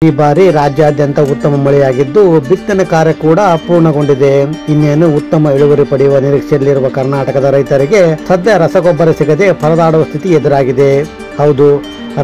ಈ ಬಾರಿ ರಾಜ್ಯಾದ್ಯಂತ ಉತ್ತಮ ಮಳೆಯಾಗಿದ್ದು ಬಿತ್ತನೆ ಕಾರ್ಯ ಕೂಡ ಪೂರ್ಣಗೊಂಡಿದೆ. ಇನ್ನೇನು ಉತ್ತಮ ಇಳುವರಿ ಪಡೆಯುವ ನಿರೀಕ್ಷೆಯಲ್ಲಿರುವ ಕರ್ನಾಟಕದ ರೈತರಿಗೆ ಸದ್ಯ ರಸಗೊಬ್ಬರ ಸಿಗದೆ ಪರದಾಡುವ ಸ್ಥಿತಿ ಎದುರಾಗಿದೆ. ಹೌದು,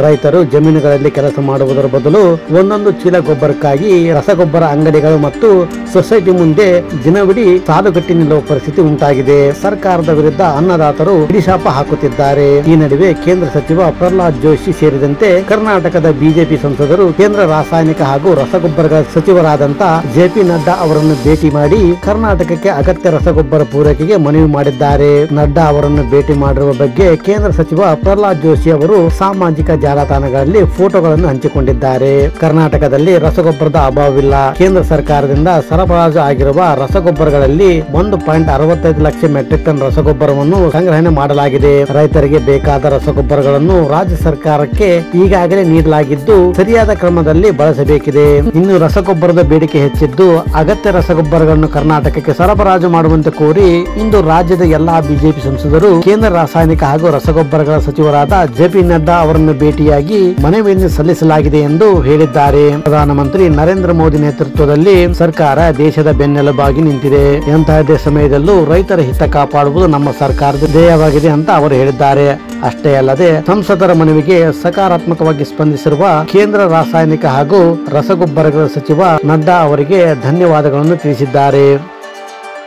ರೈತರು ಜಮೀನುಗಳಲ್ಲಿ ಕೆಲಸ ಮಾಡುವುದರ ಬದಲು ಒಂದೊಂದು ಚೀಲ ಗೊಬ್ಬರಕ್ಕಾಗಿ ರಸಗೊಬ್ಬರ ಅಂಗಡಿಗಳು ಮತ್ತು ಸೊಸೈಟಿ ಮುಂದೆ ದಿನವಿಡೀ ಸಾಲುಗಟ್ಟಿ ನಿಲ್ಲುವ ಪರಿಸ್ಥಿತಿ ಉಂಟಾಗಿದೆ. ಸರ್ಕಾರದ ವಿರುದ್ಧ ಅನ್ನದಾತರು ಹಿಡಿಶಾಪ ಹಾಕುತ್ತಿದ್ದಾರೆ. ಈ ನಡುವೆ ಕೇಂದ್ರ ಸಚಿವ ಪ್ರಹ್ಲಾದ್ ಜೋಶಿ ಸೇರಿದಂತೆ ಕರ್ನಾಟಕದ ಬಿಜೆಪಿ ಸಂಸದರು ಕೇಂದ್ರ ರಾಸಾಯನಿಕ ಹಾಗೂ ರಸಗೊಬ್ಬರಗಳ ಸಚಿವರಾದಂತ ಜೆ.ಪಿ. ನಡ್ಡಾ ಅವರನ್ನು ಭೇಟಿ ಮಾಡಿ ಕರ್ನಾಟಕಕ್ಕೆ ಅಗತ್ಯ ರಸಗೊಬ್ಬರ ಪೂರೈಕೆಗೆ ಮನವಿ ಮಾಡಿದ್ದಾರೆ. ನಡ್ಡಾ ಅವರನ್ನು ಭೇಟಿ ಮಾಡಿರುವ ಬಗ್ಗೆ ಕೇಂದ್ರ ಸಚಿವ ಪ್ರಹ್ಲಾದ್ ಜೋಶಿ ಅವರು ಸಾಮಾಜಿಕ ಜಾಲತಾಣಗಳಲ್ಲಿ ಫೋಟೋಗಳನ್ನು ಹಂಚಿಕೊಂಡಿದ್ದಾರೆ. ಕರ್ನಾಟಕದಲ್ಲಿ ರಸಗೊಬ್ಬರದ ಅಭಾವವಿಲ್ಲ. ಕೇಂದ್ರ ಸರ್ಕಾರದಿಂದ ಸರಬರಾಜು ಆಗಿರುವ ರಸಗೊಬ್ಬರಗಳಲ್ಲಿ 1.65 ಲಕ್ಷ ಮೆಟ್ರಿಕ್ ಟನ್ ರಸಗೊಬ್ಬರವನ್ನು ಸಂಗ್ರಹಣೆ ಮಾಡಲಾಗಿದೆ. ರೈತರಿಗೆ ಬೇಕಾದ ರಸಗೊಬ್ಬರಗಳನ್ನು ರಾಜ್ಯ ಸರ್ಕಾರಕ್ಕೆ ಈಗಾಗಲೇ ನೀಡಲಾಗಿದ್ದು ಸರಿಯಾದ ಕ್ರಮದಲ್ಲಿ ಬಳಸಬೇಕಿದೆ. ಇನ್ನು ರಸಗೊಬ್ಬರದ ಬೇಡಿಕೆ ಹೆಚ್ಚಿದ್ದು ಅಗತ್ಯ ರಸಗೊಬ್ಬರಗಳನ್ನು ಕರ್ನಾಟಕಕ್ಕೆ ಸರಬರಾಜು ಮಾಡುವಂತೆ ಕೋರಿ ಇಂದು ರಾಜ್ಯದ ಎಲ್ಲಾ ಬಿಜೆಪಿ ಸಂಸದರು ಕೇಂದ್ರ ರಾಸಾಯನಿಕ ಹಾಗೂ ರಸಗೊಬ್ಬರಗಳ ಸಚಿವರಾದ ಜೆ.ಪಿ. ನಡ್ಡಾ ಅವರನ್ನು ಭೇಟಿಯಾಗಿ ಮನವಿಯನ್ನು ಸಲ್ಲಿಸಲಾಗಿದೆ ಎಂದು ಹೇಳಿದ್ದಾರೆ. ಪ್ರಧಾನಮಂತ್ರಿ ನರೇಂದ್ರ ಮೋದಿ ನೇತೃತ್ವದಲ್ಲಿ ಸರ್ಕಾರ ದೇಶದ ಬೆನ್ನೆಲುಬಾಗಿ ನಿಂತಿದೆ. ಎಂತಹ ಸಮಯದಲ್ಲೂ ರೈತರ ಹಿತ ಕಾಪಾಡುವುದು ನಮ್ಮ ಸರ್ಕಾರದ ಧ್ಯೇಯವಾಗಿದೆ ಅಂತ ಅವರು ಹೇಳಿದ್ದಾರೆ. ಅಷ್ಟೇ ಅಲ್ಲದೆ ಸಂಸದರ ಮನವಿಗೆ ಸಕಾರಾತ್ಮಕವಾಗಿ ಸ್ಪಂದಿಸಿರುವ ಕೇಂದ್ರ ರಾಸಾಯನಿಕ ಹಾಗೂ ರಸಗೊಬ್ಬರಗಳ ಸಚಿವ ನಡ್ಡಾ ಅವರಿಗೆ ಧನ್ಯವಾದಗಳನ್ನು ತಿಳಿಸಿದ್ದಾರೆ.